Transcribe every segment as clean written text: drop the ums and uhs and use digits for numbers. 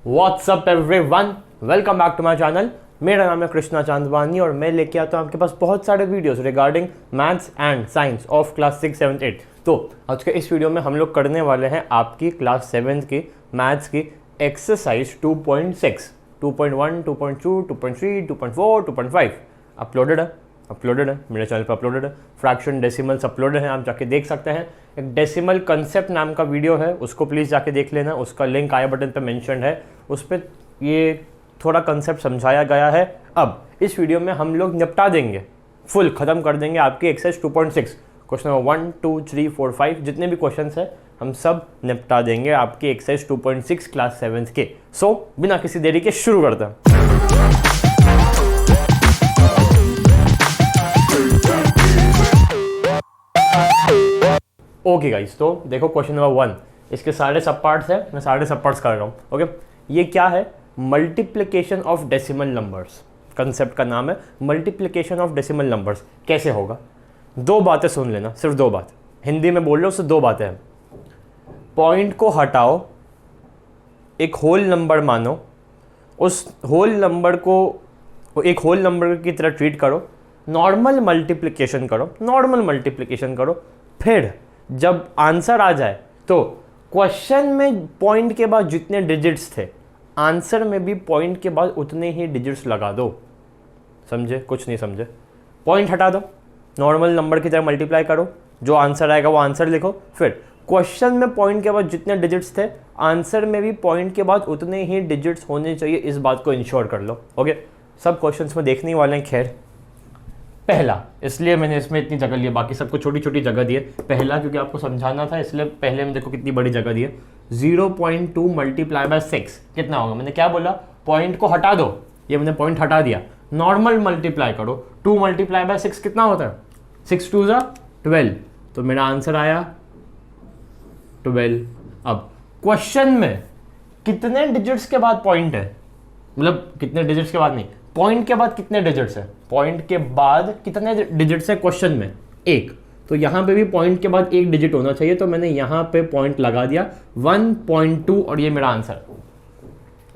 WhatsApp everyone, welcome back to my channel. मेरा नाम है कृष्णा चांदवानी और मैं लेके आता हूँ आपके पास बहुत सारे videos regarding maths and science of class 6, 7, 8। तो आज के इस वीडियो में हम लोग करने वाले हैं आपकी क्लास 7 की मैथ्स की एक्सरसाइज 2.6, 2.1, 2.2, 2.3, 2.4, 2.5 अपलोडेड है मेरे चैनल पर, अपलोडेड है। फ्रैक्शन डेसिमल्स अपलोडेड हैं, आप जाके देख सकते हैं। एक डेसिमल कंसेप्ट नाम का वीडियो है, उसको प्लीज़ जाके देख लेना, उसका लिंक आई बटन पे मेंशन है। उस पर ये थोड़ा कंसेप्ट समझाया गया है। अब इस वीडियो में हम लोग निपटा देंगे, फुल ख़त्म कर देंगे आपकी एक्सरसाइज 2.6। क्वेश्चन नंबर 1, 2, 3, 4, 5 जितने भी क्वेश्चन है हम सब निपटा देंगे आपकी एक्सरसाइज 2.6 क्लास 7 के। सो बिना किसी देरी के शुरू करते हैं। ओके गाइस, तो देखो क्वेश्चन नंबर 1, इसके सारे सब पार्ट्स हैं, मैं सारे सब पार्ट्स कर रहा हूँ। ओके, ये क्या है? Multiplication of decimal numbers. Concept का नाम है मल्टीप्लिकेशन ऑफ डेसिमल नंबर्स। कैसे होगा? दो बातें सुन लेना, सिर्फ दो बात, हिंदी में बोल रहे हो, उससे दो बातें हैं। पॉइंट को हटाओ, एक होल नंबर मानो, उस होल नंबर को एक होल नंबर की तरह ट्रीट करो, नॉर्मल मल्टीप्लिकेशन करो, फिर जब आंसर आ जाए तो क्वेश्चन में पॉइंट के बाद जितने डिजिट्स थे, आंसर में भी पॉइंट के बाद उतने ही डिजिट्स लगा दो। समझे? कुछ नहीं समझे? पॉइंट हटा दो, नॉर्मल नंबर की तरह मल्टीप्लाई करो, जो आंसर आएगा वो आंसर लिखो, फिर क्वेश्चन में पॉइंट के बाद जितने डिजिट्स थे, आंसर में भी पॉइंट के बाद उतने ही डिजिट्स होने चाहिए। इस बात को इंश्योर कर लो। ओके, सब क्वेश्चंस में देखने वाले हैं। खैर, पहला, इसलिए मैंने इसमें इतनी जगह ली है, बाकी सबको छोटी छोटी जगह दी है। पहला क्योंकि आपको समझाना था, इसलिए पहले में देखो कितनी बड़ी जगह दी है। 0.2 मल्टीप्लाई बाय 6 कितना होगा? मैंने क्या बोला? पॉइंट को हटा दो, ये मैंने पॉइंट हटा दिया, नॉर्मल मल्टीप्लाई करो। 2 मल्टीप्लाई बाय 6 कितना होता है? 6 2 ज़ा 12, तो मेरा आंसर आया 12। अब क्वेश्चन में कितने डिजिट्स के बाद पॉइंट है, मतलब कितने डिजिट्स के बाद नहीं, पॉइंट के बाद कितने डिजिट्स है? पॉइंट के बाद कितने डिजिट्स है क्वेश्चन में? एक। तो यहां पे भी पॉइंट के बाद एक डिजिट होना चाहिए, तो मैंने यहां पे पॉइंट लगा दिया 1.2 और ये मेरा answer,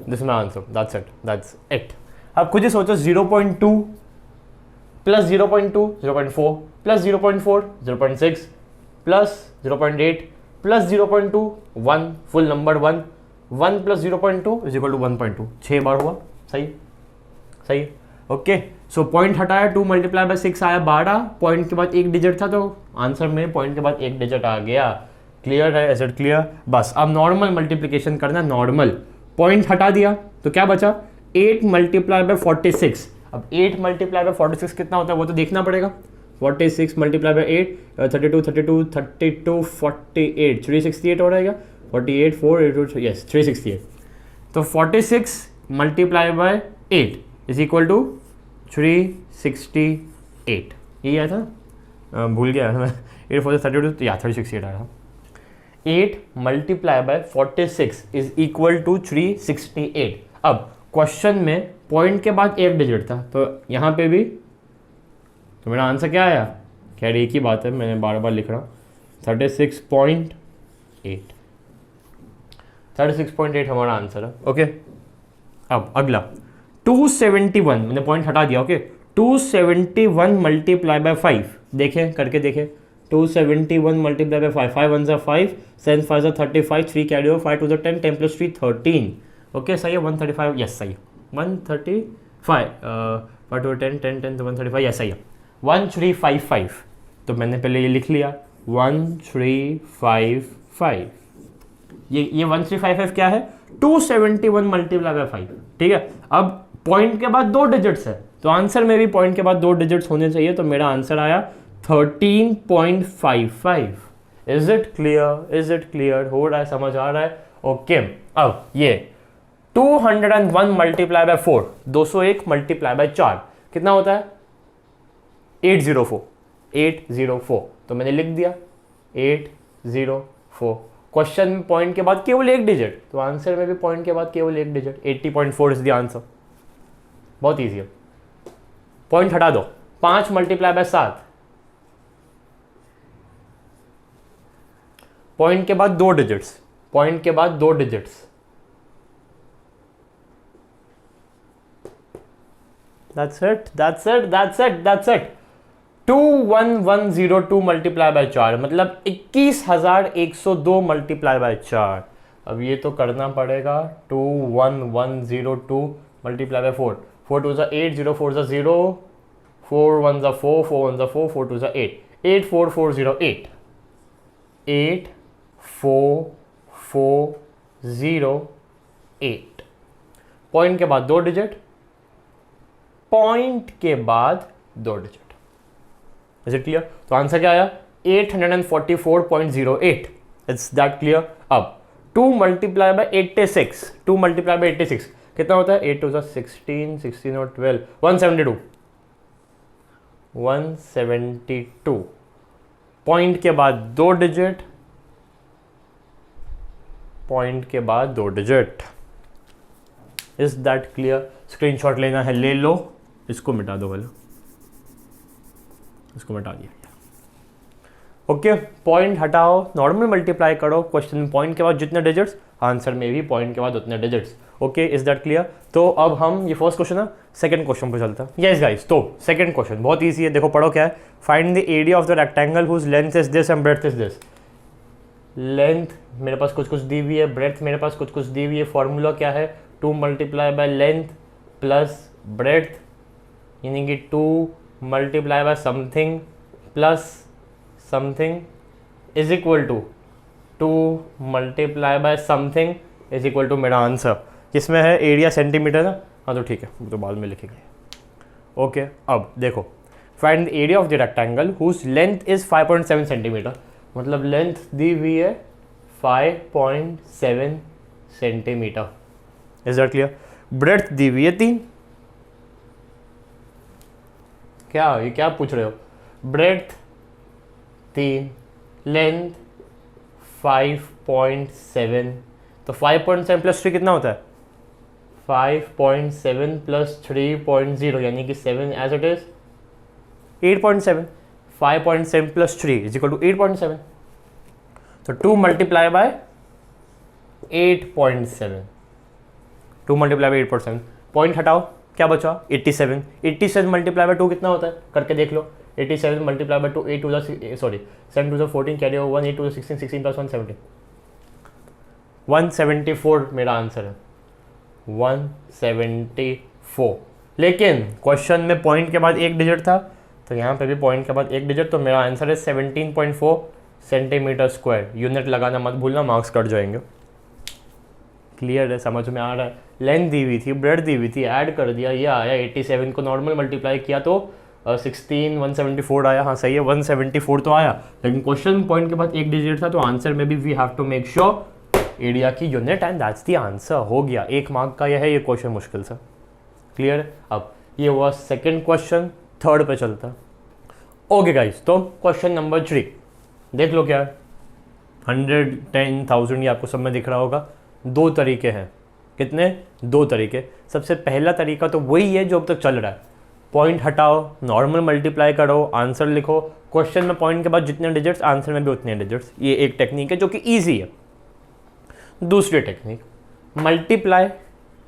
this my answer, that's it. अब खुद ही सोचो, 0.2 plus 0.2 0.4 plus 0.4 0.6 plus 0.8 plus 0.2 1, full number 1 plus 0.2 is equal to 1.2, 6 बार हुआ। सही। ओके, सो पॉइंट हटाया, 2 मल्टीप्लाई बाय 6 आया 12, पॉइंट के बाद एक डिजिट था तो आंसर में पॉइंट के बाद एक डिजिट आ गया। क्लियर है? Is it clear? बस अब नॉर्मल मल्टीप्लिकेशन करना, नॉर्मल। पॉइंट हटा दिया तो क्या बचा? 8 मल्टीप्लाई बाय 46। अब 8 मल्टीप्लाई बाय 46 कितना होता है वो तो देखना पड़ेगा। 46 मल्टीप्लाई बाय 8, 32 32 32 48, 368 हो रहेगा। 48 4 8 यस 368। तो 46 multiply by 8 is equal to 368। यही आया था, भूल गया मैं। 8 4 32 या 368 आया था। 8 multiply by 46 is equal to 368। अब क्वेश्चन में पॉइंट के बाद एक डिजिट था, तो यहाँ पे भी तो मेरा आंसर क्या आया? खैर एक ही बात है, मैंने बार बार लिख रहा हूँ। 36.8 हमारा आंसर है। ओके, अब अगला 271, मैंने पॉइंट हटा दिया। ओके, 271 मल्टीप्लाई बाय 5, देखें करके देखें। 271 मल्टीप्लाई बाय 5, 5 1 ज़ा 5, 7 5 ज़ा 35, 3 कैरी ओवर, 5 2 ज़ा 10, 10 प्लस 3 13। ओके, सही है। 135, यस सही है। 135 5 2 10 10 10 तो 135, यस सही है। 1355, तो मैंने पहले ये लिख लिया 1355। ये 1355 क्या है? 271 मल्टीप्लाई बाय 5। ठीक है, अब पॉइंट के बाद दो डिजिट्स है, तो आंसर में भी पॉइंट के बाद दो डिजिट्स होने चाहिए, तो मेरा आंसर आया 13.55। Is it clear? हो रहा है, समझ आ रहा है? ओके, अब ये 201 मल्टीप्लाई बाय 4, 201 मल्टीप्लाई बाय 4 कितना होता है? 804। तो मैंने लिख दिया 804। क्वेश्चन में पॉइंट के बाद केवल एक डिजिट, तो आंसर में भी पॉइंट के बाद केवल एक डिजिट, 80.4 इज द आंसर। बहुत ईजी है। पॉइंट हटा दो, 5 मल्टीप्लाई बाय 7, पॉइंट के बाद दो digits, that's it, that's it, that's it, that's it. 21102 multiply by 4 मतलब 21,102 मल्टीप्लाई बाय 4। अब ये तो करना पड़ेगा। 21102 मल्टीप्लाई बाय 4, 4 2 8, 0 4 0, 4 1 4, 4 1 4, 4 2 8, 84408, 84408। पॉइंट के बाद 2 डिजिट, पॉइंट के बाद 2 डिजिट। Is it clear? तो आंसर क्या आया? 844.08। It's that clear? अब 2 मल्टीप्लाई बाय 86, 2 मल्टीप्लाई बाय 86 कितना होता है? 8 2 16, 16 और 12, 172, 172। पॉइंट के बाद 2 डिजिट, पॉइंट के बाद 2 digit. Is that clear? Screenshot लेना है ले लो, इसको मिटा दो पहले, इसको मिटा दिया। ओके, पॉइंट हटाओ, नॉर्मल मल्टीप्लाई करो। क्वेश्चन में पॉइंट के बाद जितने डिजिट्स, आंसर में भी पॉइंट के बाद उतने digits. Okay, is that clear? तो अब हम, ये फर्स्ट क्वेश्चन है, सेकंड क्वेश्चन पर चलता है। यस गाइस, तो सेकंड क्वेश्चन बहुत ईजी है। देखो पढ़ो क्या है। Find the area of the rectangle whose length is this and breadth is this. Length मेरे पास कुछ कुछ दी हुई है, ब्रेड्थ मेरे पास कुछ कुछ दी हुई है। फॉर्मूला क्या है? 2 multiply by length plus breadth, यानी कि 2 multiply by something plus something is equal to 2 multiply by something is equal to मेरा आंसर। किसमें है? एरिया सेंटीमीटर है। हाँ तो ठीक है, वो तो बाद में लिखेंगे। ओके, अब देखो, find the area of the rectangle whose length is 5.7 centimetre. मतलब लेंथ दी हुई है 5.7 centimetre. Is that clear? Breadth दी हुई है 3। क्या ये क्या पूछ रहे हो? ब्रेड्थ 3, लेंथ 5.7, तो 5.7 प्लस 3 कितना होता है? 5.7 प्लस 3.0 यानी कि 7 as it is 8.7। 5.7 plus 3 is equal to 8.7। तो 2 multiply by 8.7, 2 multiply by 8.7। Point हटाओ, क्या बचा? 87। 87 मल्टीप्लाई बाय 2 कितना होता है? करके देख लो। 87 multiply by 2, 8 2 sorry 7 2 14, carry over 1, 8 2 16, 16 plus 170, 174 मेरा आंसर है। 174। लेकिन क्वेश्चन में पॉइंट के बाद 1 डिजिट था, तो यहाँ पे भी पॉइंट के बाद 1 डिजिट, तो मेरा आंसर है 17.4 सेंटीमीटर स्क्वायर। यूनिट लगाना मत भूलना, मार्क्स कट जाएंगे। क्लियर है? समझ में आ रहा है? लेंथ दी हुई थी, ब्रेड दी हुई थी, ऐड कर दिया, ये आया 87 को नॉर्मल मल्टीप्लाई किया तो 16, 174 आया। हाँ सही है, 174 तो आया, लेकिन क्वेश्चन पॉइंट के बाद 1 डिजिट था, तो आंसर में भी we have to make sure area की unit and that's the answer. हो गया, 1 मार्क का यह है ये क्वेश्चन मुश्किल सा। क्लियर? अब ये हुआ सेकेंड क्वेश्चन, थर्ड पे चलता है। ओके गाइस, तो क्वेश्चन नंबर 3 देख लो क्या है। 110,000 ये आपको सब में दिख रहा होगा। 2 तरीके हैं। कितने? 2 तरीके। सबसे पहला तरीका तो वही है जो अब तक चल रहा है। पॉइंट हटाओ, नॉर्मल मल्टीप्लाई करो, आंसर लिखो। क्वेश्चन में पॉइंट के बाद जितने डिजिट्स, आंसर में भी उतने डिजिट्स। ये एक टेक्निक है जो कि ईजी है। दूसरी technique, multiply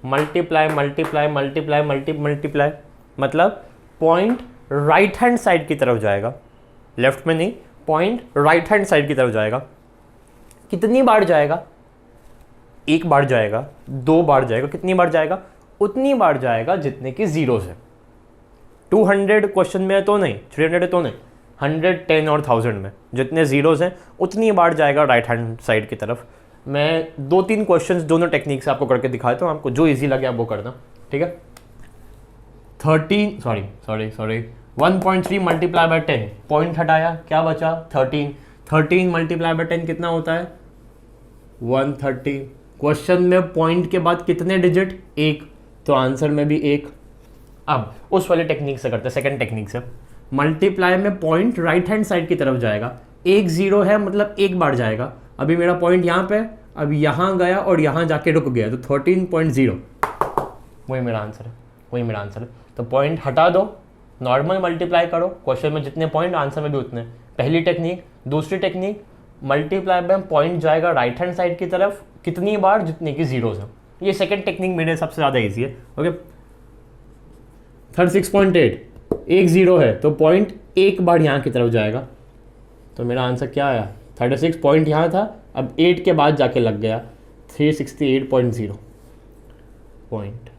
multiply multiply multiply multiply, मतलब पॉइंट राइट हैंड साइड की तरफ जाएगा, लेफ्ट में नहीं, पॉइंट राइट हैंड साइड की तरफ जाएगा। कितनी बार जाएगा? 1 बार जाएगा, 2 बार जाएगा। कितनी बार जाएगा? उतनी बार जाएगा जितने की जीरोस है। 200 क्वेश्चन में तो नहीं, 300 तो नहीं, 100, 10 और 1000 में जितने जीरोस हैं उतनी बार जाएगा राइट हैंड साइड की तरफ। मैं 2-3 क्वेश्चंस दोनों टेक्निक से आपको करके दिखाता हूँ, आपको जो इजी लगे आप वो करना, ठीक है। 1.3 मल्टीप्लाई बाय 10, पॉइंट हटाया, क्या बचा? 13 मल्टीप्लाई बाय 10 कितना होता है? 130। क्वेश्चन में पॉइंट के बाद कितने डिजिट? 1, तो आंसर में भी 1। अब उस वाली टेक्निक से करते हैं, सेकंड टेक्निक से। मल्टीप्लाई में पॉइंट राइट हैंड साइड की तरफ जाएगा, 1 0 है मतलब 1 बार जाएगा। अभी मेरा पॉइंट यहाँ पे, अब यहाँ गया और यहाँ जाके रुक गया, तो 13.0 वही मेरा आंसर है, वही मेरा आंसर है। तो पॉइंट हटा दो, नॉर्मल मल्टीप्लाई करो, क्वेश्चन में जितने पॉइंट आंसर में भी उतने। पहली टेक्निक। दूसरी टेक्निक, मल्टीप्लाई में पॉइंट जाएगा राइट हैंड साइड की तरफ कितनी बार? जितने की जीरोस हैं। ये सेकंड टेक्निक मेरे सबसे ज़्यादा ईजी है। ओके, 36.8, एक ज़ीरो है तो पॉइंट एक बार यहाँ की तरफ जाएगा, तो मेरा आंसर क्या आया 36 पॉइंट यहाँ था, अब 8 के बाद जाके लग गया 368.0 पॉइंट।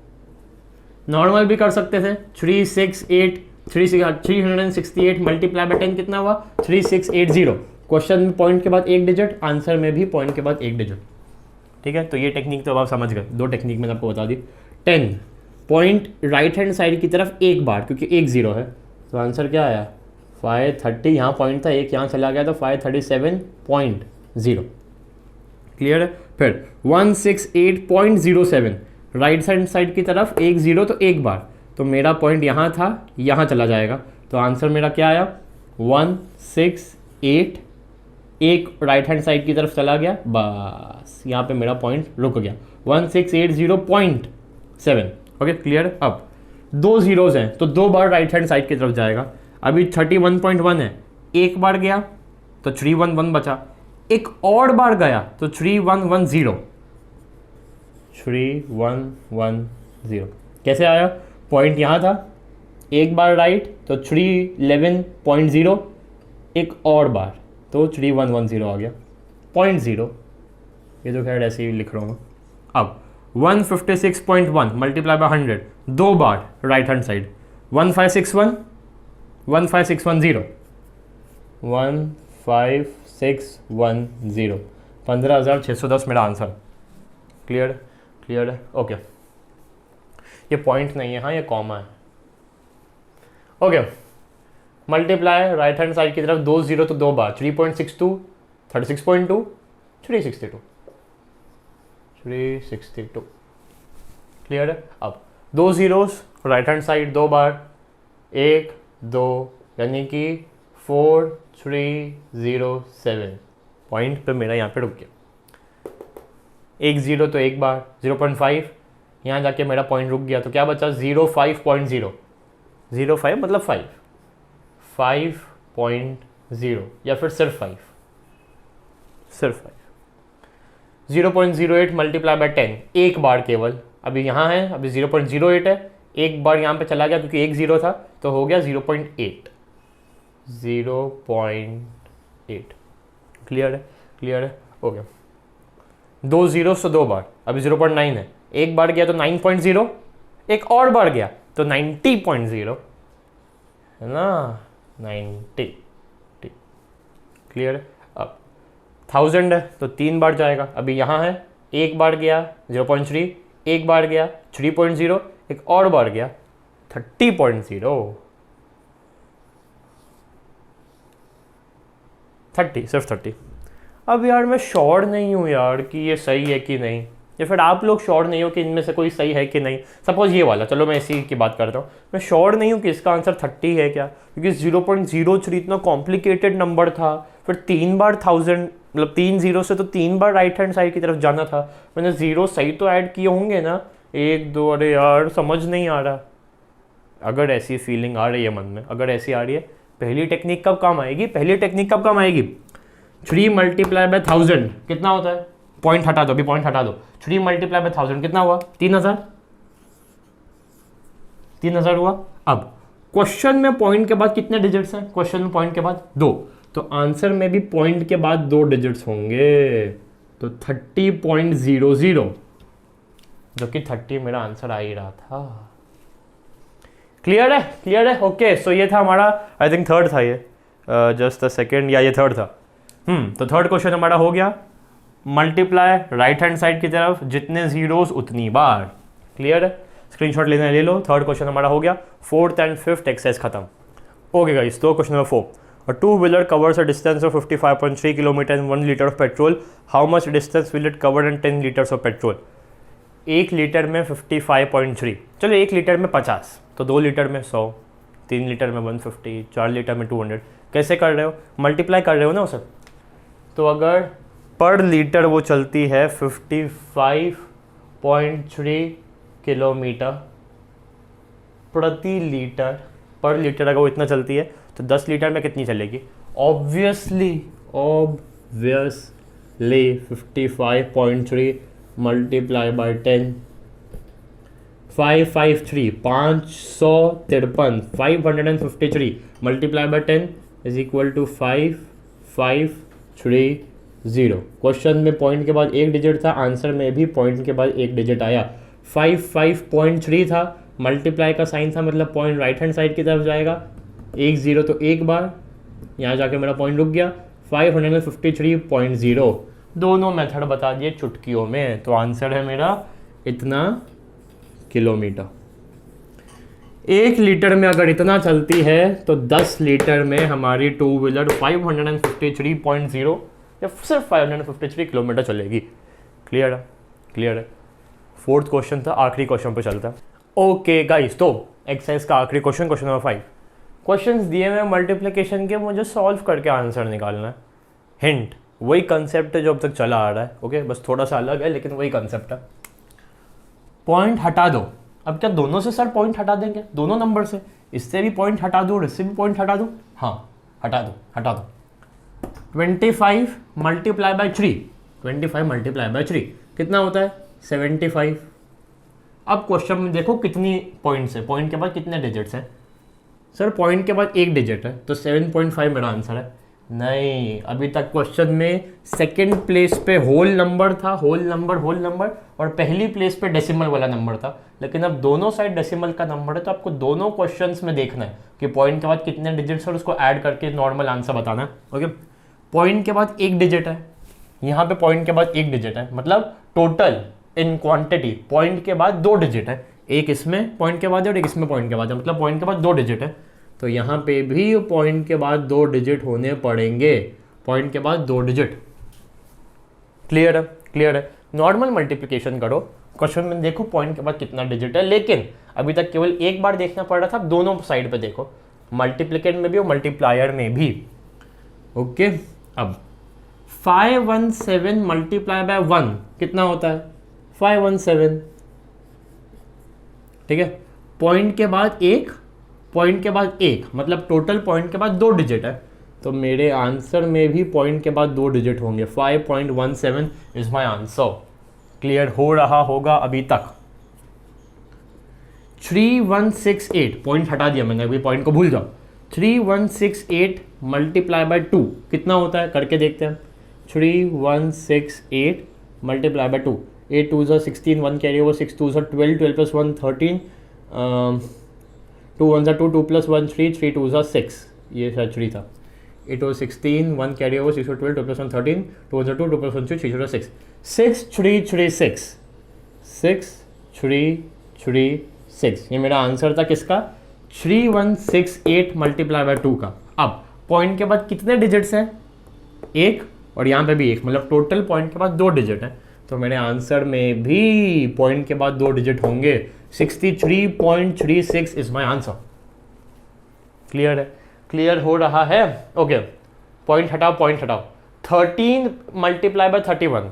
नॉर्मल भी कर सकते थे, 368 मल्टीप्लाई बाय 10 कितना हुआ 3680। क्वेश्चन में पॉइंट के बाद एक डिजिट, आंसर में भी पॉइंट के बाद एक डिजिट। ठीक है, तो ये टेक्निक तो अब आप समझ गए, दो टेक्निक मैंने आपको बता दी। 10 पॉइंट राइट हैंड साइड की तरफ एक बार, क्योंकि एक जीरो है, तो आंसर क्या आया 530, यहाँ पॉइंट था एक यहाँ चला गया तो 537.0। क्लियर है। फिर 168.07 राइट हैंड साइड की तरफ एक जीरो तो एक बार, तो मेरा पॉइंट यहाँ था यहाँ चला जाएगा, तो आंसर मेरा क्या आया 168, एक राइट हैंड साइड की तरफ चला गया, बस यहाँ पे मेरा पॉइंट रुक गया 1680.7। Okay clear. अब दो जीरोज हैं तो दो बार राइट हैंड साइड की तरफ जाएगा, अभी 31.1 है, एक बार गया तो 311 बचा, एक और बार गया तो 3110। कैसे आया, पॉइंट यहाँ था एक बार राइट तो 311.0, एक और बार तो 3110 आ गया 0.0, ये तो खैर ऐसे ही लिख रहा हूँ। अब 156.1 मल्टीप्लाई बाय 100, दो बार राइट हैंड साइड 1561 15610 15610, 15,610 मेरा आंसर। क्लियर क्लियर है। ओके, ये पॉइंट नहीं है, हाँ ये कॉमा है। Okay, multiply right hand side की तरफ दो जीरो तो दो बार 3.62 36.2 362। क्लियर है। अब दो जीरोस राइट हैंड साइड दो बार, एक दो, यानी कि 4307 पॉइंट पे मेरा यहाँ पे रुक गया। एक जीरो तो एक बार 0.5, यहाँ जाके मेरा पॉइंट रुक गया, तो क्या बचा 05.0, 05 मतलब 5.0 या फिर सिर्फ 5 0.08 मल्टीप्लाई बाय 10, एक बार केवल, अभी यहाँ है अभी 0.08 है, एक बार यहाँ पे चला गया क्योंकि एक जीरो था तो हो गया 0.8। क्लियर है। ओके, दो जीरो से दो बार, अभी 0.9 है, एक बार गया तो 9.0, एक और बार गया तो 90.0 है ना, 90। क्लियर है। अब 1000 है तो तीन बार जाएगा, अभी यहाँ है एक बार गया 0.3, एक बार गया 3.0, एक और बार गया 30.0, 30 सिर्फ 30। अब यार मैं श्योर नहीं हूँ यार कि ये सही है कि नहीं, या फिर आप लोग श्योर नहीं हो कि इनमें से कोई सही है कि नहीं। सपोज ये वाला, चलो मैं इसी की बात करता हूँ, मैं श्योर नहीं हूँ कि इसका आंसर 30 है क्या, क्योंकि 0.03 इतना कॉम्प्लिकेटेड नंबर था, फिर तीन बार 1000 मतलब तीन जीरो से तो तीन बार राइट हैंड साइड की तरफ जाना था, मैंने जीरो सही तो ऐड किए होंगे ना, एक दो, अरे यार समझ नहीं आ रहा। अगर ऐसी फीलिंग आ रही है मन में, अगर ऐसी आ रही है, पहली टेक्निक कब काम आएगी, 3 मल्टीप्लाई बाय 1000 कितना होता है, पॉइंट हटा दो, अभी पॉइंट हटा दो, 3 मल्टीप्लाई बाय 1000 कितना हुआ 3000 हुआ। अब क्वेश्चन में पॉइंट के बाद कितने डिजिट्स हैं, क्वेश्चन में पॉइंट के बाद 2, तो आंसर में भी पॉइंट के बाद 2 डिजिट्स होंगे, तो 30.00, जो कि 30 मेरा आंसर आ ही रहा था। क्लियर है। ओके, सो ये था हमारा, आई थिंक थर्ड था ये, जस्ट अ सेकेंड, या ये थर्ड था। तो थर्ड क्वेश्चन हमारा हो गया, मल्टीप्लाई राइट हैंड साइड की तरफ जितने जीरोस उतनी बार। क्लियर है, स्क्रीनशॉट लेना ले लो। थर्ड क्वेश्चन हमारा हो गया, फोर्थ एंड फिफ्थ एक्सरसाइज खत्म। ओके गाइस, तो question number 4, a two-wheeler covers a distance of 55.3 km and 1 liter of petrol, how much distance will it cover in 10 liters of petrol? 1 litre में 55.3, चलो 1 litre में 50, तो 2 litre में 100, 3 litre में 150, 4 litre में 200, कैसे कर रहे हो, मल्टीप्लाई कर रहे हो ना उसे। तो अगर पर लीटर वो चलती है 55.3 किलोमीटर प्रति लीटर, पर लीटर अगर वो इतना चलती है तो 10 लीटर में कितनी चलेगी, obviously 55.3 multiply by 10, 553 553 553 multiply by 10 is equal to 5530। Question में पॉइंट के बाद एक डिजिट था, आंसर में भी पॉइंट के बाद एक डिजिट आया। 55.3 था, मल्टीप्लाई का साइन था, मतलब पॉइंट राइट हैंड साइड की तरफ जाएगा। एक जीरो तो एक बार, यहाँ जाके मेरा पॉइंट रुक गया। 553.0 दोनों मेथड बता दिए चुटकियों में, तो आंसर है मेरा इतना किलोमीटर। 1 लीटर में अगर इतना चलती है तो 10 लीटर में हमारी टू व्हीलर 553.0 या सिर्फ 553 किलोमीटर चलेगी। क्लियर है? क्लियर है। 4th क्वेश्चन था, आखिरी क्वेश्चन पे चलता है। ओके गाइस, तो एक्सरसाइज का आखिरी क्वेश्चन, क्वेश्चन नंबर 5। क्वेश्चंस दिए हुए मल्टीप्लिकेशन के, मुझे सॉल्व करके आंसर निकालना है। हिंट, वही कंसेप्ट है जो अब तक चला आ रहा है। ओके, बस थोड़ा सा अलग है लेकिन वही कंसेप्ट है। पॉइंट हटा दो। अब क्या दोनों से सर पॉइंट हटा देंगे? दोनों नंबर से, इससे भी पॉइंट हटा दो और इससे भी पॉइंट हटा दो। हाँ, हटा दो, हटा दो। 25 मल्टीप्लाई बाय 3, 25 मल्टीप्लाई बाय 3 कितना होता है? 75। अब क्वेश्चन में देखो कितनी पॉइंट्स है, पॉइंट के बाद कितने डिजिट्स हैं? सर पॉइंट के बाद एक डिजिट है, तो 7.5 मेरा आंसर है। नहीं, अभी तक क्वेश्चन में सेकंड प्लेस पे होल नंबर था, होल नंबर, और पहली प्लेस पे डेसिमल वाला नंबर था। लेकिन अब दोनों साइड डेसिमल का नंबर है, तो आपको दोनों क्वेश्चंस में देखना है कि पॉइंट के बाद कितने डिजिट्स और उसको ऐड करके नॉर्मल आंसर बताना है। ओके, पॉइंट के बाद एक डिजिट है, यहाँ पे पॉइंट के बाद एक डिजिट है, मतलब टोटल इन क्वांटिटी पॉइंट के बाद 2 डिजिट है। एक इसमें पॉइंट के बाद है और एक इसमें पॉइंट के बाद है, मतलब पॉइंट के बाद 2 डिजिट है। तो यहाँ पे भी पॉइंट के बाद 2 डिजिट होने पड़ेंगे, पॉइंट के बाद 2 डिजिट। क्लियर है? क्लियर है। नॉर्मल मल्टीप्लिकेशन करो, क्वेश्चन में देखो पॉइंट के बाद कितना डिजिट है, लेकिन अभी तक केवल एक बार देखना पड़ रहा था। अब दोनों साइड पे देखो, मल्टीप्लिकेट में भी और मल्टीप्लायर में भी। ओके, अब 517 मल्टीप्लाई बाय 1 कितना होता है? 517। ठीक है, पॉइंट के बाद एक, पॉइंट के बाद एक, मतलब टोटल पॉइंट के बाद 2 डिजिट है, तो मेरे आंसर में भी पॉइंट के बाद 2 डिजिट होंगे। 5.17 इज माय आंसर। क्लियर हो रहा होगा अभी तक? 3168, पॉइंट हटा दिया मैंने, अभी पॉइंट को भूल जाओ। 3168 मल्टीप्लाई बाय 2 कितना होता है? करके देखते हैं। 3168 multiply by 2, 8 2 16, 1 carry over, 6 2 12, 12 plus 1 13, 2 1 2, 2 plus 1 3, 3 2 6, ये शायद 3 था। 8 और 16, 1 कैरी ओवर, 6 और 12, 2 plus 1 13, 2 1 2, 2 plus 1 3, 3 और 6, 6 3 3 6, 6 3 3 6, ये मेरा आंसर था किसका? 3168 मल्टीप्लाई बाय 2 का। अब पॉइंट के बाद कितने डिजिट्स हैं? एक, और यहाँ पे भी एक, मतलब टोटल पॉइंट के बाद 2 डिजिट है, तो मेरे आंसर में भी पॉइंट के बाद 2 डिजिट होंगे। 63.36 इज माय आंसर। क्लियर है? क्लियर हो रहा है? ओके, पॉइंट हटाओ, पॉइंट हटाओ। 13 मल्टीप्लाई बाय 31,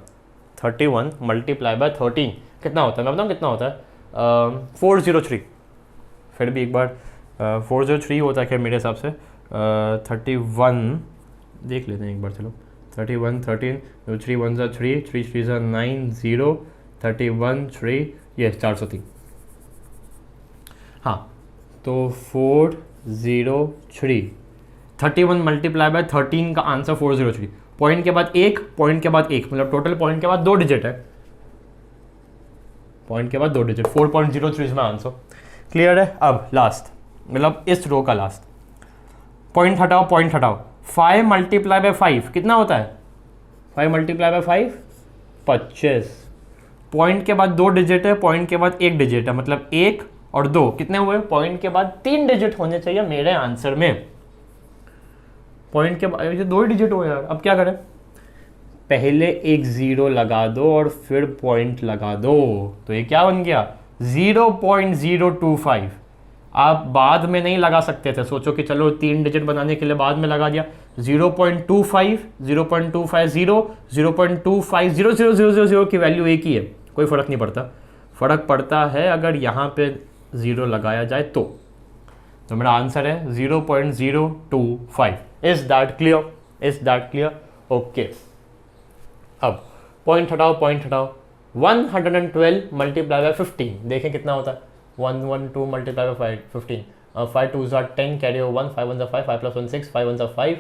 31 मल्टीप्लाई बाय 13 कितना होता है? मैं बताऊँ कितना होता है? 403। फिर भी एक बार 403 होता है क्या मेरे हिसाब से? 31 देख लेते हैं एक बार, चलो। 31 13, 3 1 3, 3 3 9 0, 31 3, ये 403। हाँ, तो 403, 31 मल्टीप्लाई बाय 13 का आंसर 403। पॉइंट के बाद एक, पॉइंट के बाद एक, मतलब टोटल पॉइंट के बाद 2 डिजिट है, पॉइंट के बाद 2 डिजिट, 4.03 में आंसर। क्लियर है? अब लास्ट, मतलब इस रो का लास्ट। पॉइंट हटाओ, पॉइंट हटाओ। 5 मल्टीप्लाई बाय 5 कितना होता है? 5 मल्टीप्लाई बाय 5 25। पॉइंट के बाद 2 डिजिट है, पॉइंट के बाद एक डिजिट है, मतलब 1 और 2 कितने हुए? पॉइंट के बाद 3 डिजिट होने चाहिए मेरे आंसर में। पॉइंट के बाद ये 2 डिजिट हुए यार, अब क्या करें? पहले एक 0 लगा दो और फिर पॉइंट लगा दो, तो ये क्या बन गया? 0.025। आप बाद में नहीं लगा सकते थे, सोचो कि चलो 3 डिजिट बनाने के लिए बाद में लगा दिया। 0.25, 0.250, 0.2500000 की वैल्यू एक ही है, कोई फ़र्क नहीं पड़ता। फ़र्क पड़ता है अगर यहाँ पे 0 लगाया जाए तो मेरा आंसर है 0.025। Is that clear? Is that clear? Okay, अब पॉइंट हटाओ, पॉइंट हटाओ। 112 मल्टीप्लाई बाय 15 देखें कितना होता है? 112 multiply by 15, 5 2s are 10, carry over 1, 5 1s are 5, 5 plus 1 6, 5 1s are 5,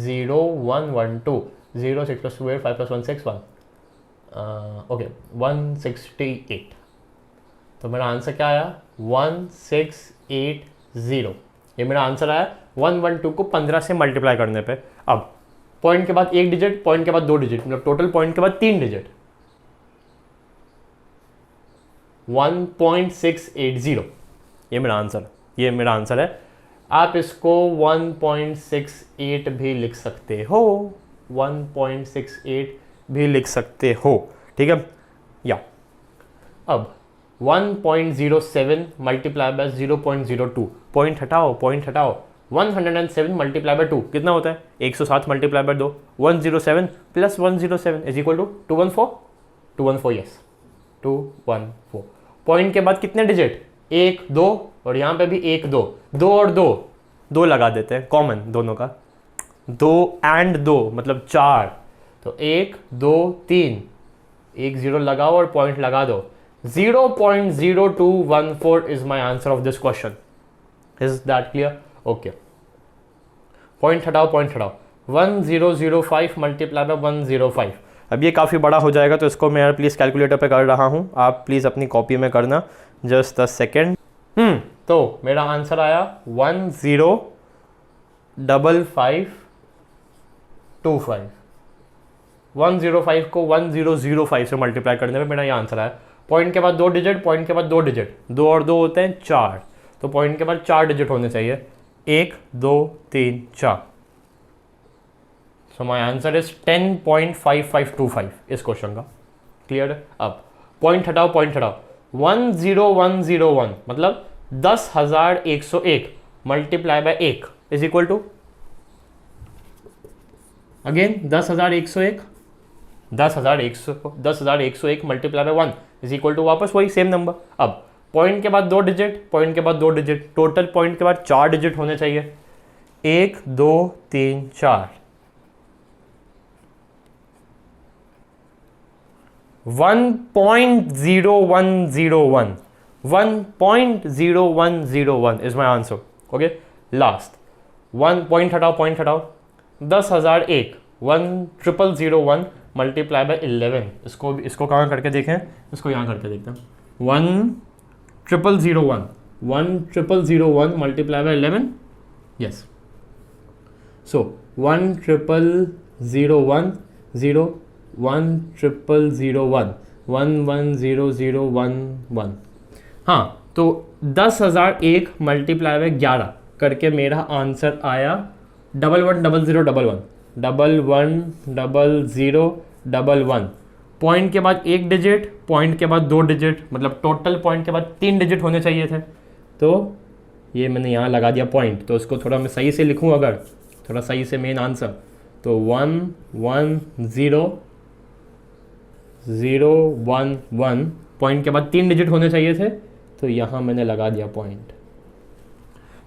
0 1 1 2, 0 6 plus 2 8, 5 plus 1 6 1, okay 168। तो मेरा आंसर क्या आया 1680, ये मेरा आंसर आया 112 को 15 से मल्टीप्लाई करने पे। अब पॉइंट के बाद एक डिजिट, पॉइंट के बाद दो डिजिट, मतलब टोटल पॉइंट के बाद तीन डिजिट, 1.680, ये मेरा आंसर है। आप इसको 1.68 भी लिख सकते हो, 1.68 भी लिख सकते हो, ठीक है। या अब 1.07 मल्टीप्लाई बाय 0.02, पॉइंट हटाओ 107 मल्टीप्लाई बाय 2 कितना होता है 107 multiply by 2, 107 plus 107 is equal to 214, yes 214। Point के बाद कितने डिजिट 1 2, और यहाँ पे भी 1 2, 2 और 2 लगा देते हैं कॉमन दोनों का, 2 एंड 2 मतलब 4, तो 1 2 3, 1 0 लगाओ और पॉइंट लगा दो, 0.0214 is my answer of this question. Is that clear? Okay, point हटाओ 1005 मल्टीप्लाई बाय 105। अब ये काफ़ी बड़ा हो जाएगा तो इसको मैं प्लीज़ कैलकुलेटर पे कर रहा हूँ, आप प्लीज़ अपनी कॉपी में करना, जस्ट अ सेकेंड। तो मेरा आंसर आया 105525, 105 को 1005 से मल्टीप्लाई करने में मेरा ये आंसर आया। पॉइंट के बाद दो डिजिट, पॉइंट के बाद दो डिजिट, 2 और 2 होते हैं 4, तो पॉइंट के बाद 4 डिजिट होने चाहिए, 1 2 3 4। सो माई आंसर इज 10.5525 इस क्वेश्चन का। क्लियर है? अब पॉइंट हटाओ 10101 मतलब 10,101 multiply by 1 is equal to again 10,101 multiply by 1 is equal to वापस वही सेम नंबर। अब पॉइंट के बाद दो डिजिट, पॉइंट के बाद दो डिजिट, टोटल पॉइंट के बाद 4 डिजिट होने चाहिए, 1 2 3 4, 1.0101 is my answer. Okay, last point हटाओ 10,001 1001 मल्टीप्लाई बाय 11, इसको कहाँ करके देखें, इसको यहाँ करके देखते हैं, 1001 मल्टीप्लाई बाय 11, यस, सो 1001 110011 हाँ, तो 10,001 मल्टीप्लाई बाय 11 करके मेरा आंसर आया 110011, पॉइंट के बाद एक डिजिट, पॉइंट के बाद दो डिजिट, मतलब टोटल पॉइंट के बाद 3 डिजिट होने चाहिए थे, तो ये मैंने यहाँ लगा दिया पॉइंट, तो इसको थोड़ा मैं सही से लिखूँ, अगर थोड़ा सही से मेन आंसर, तो 11011 पॉइंट के बाद 3 डिजिट होने चाहिए थे, तो यहाँ मैंने लगा दिया पॉइंट,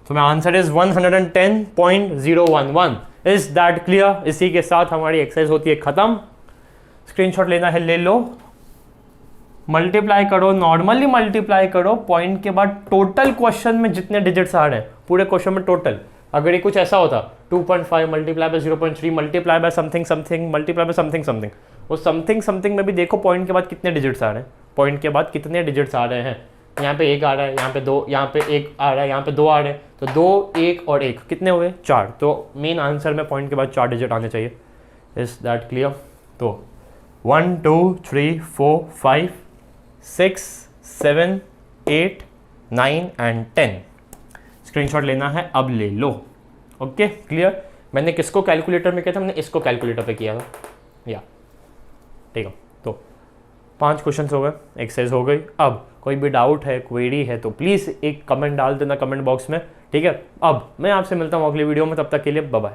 तो मेरा answer is 110.011। Is that clear? इसी के साथ हमारी एक्सरसाइज होती है खत्म। स्क्रीनशॉट लेना है ले लो, मल्टीप्लाई करो, नॉर्मली मल्टीप्लाई करो पॉइंट के बाद टोटल क्वेश्चन में जितने डिजिट्स आ रहे हैं पूरे क्वेश्चन में टोटल। अगर ये कुछ ऐसा होता 2.5 multiply by 0.3 multiply by something multiply by something, वो समथिंग में भी देखो पॉइंट के बाद कितने डिजिट्स आ रहे हैं, पॉइंट के बाद कितने डिजिट्स आ रहे हैं, यहाँ पे 1 आ रहा है, यहाँ पे 2, यहाँ पे 1 आ रहा है, यहाँ पे 2 आ रहे हैं, तो 2 1 और 1 कितने हुए 4, तो मेन आंसर में पॉइंट के बाद 4 डिजिट आने चाहिए। Is that clear? तो 1 2 3 4 5 6 7 8 9 एंड 10 स्क्रीनशॉट लेना है, अब ले लो। Okay, clear? मैंने किसको कैलकुलेटर में किया था? मैंने इसको कैलकुलेटर पे किया था, या ठीक है। तो 5 क्वेश्चंस हो गए, एक्सरसाइज हो गई। अब कोई भी डाउट है, क्वेरी है तो प्लीज़ एक कमेंट डाल देना कमेंट बॉक्स में, ठीक है। अब मैं आपसे मिलता हूँ अगली वीडियो में, तब तक के लिए बाय बाय।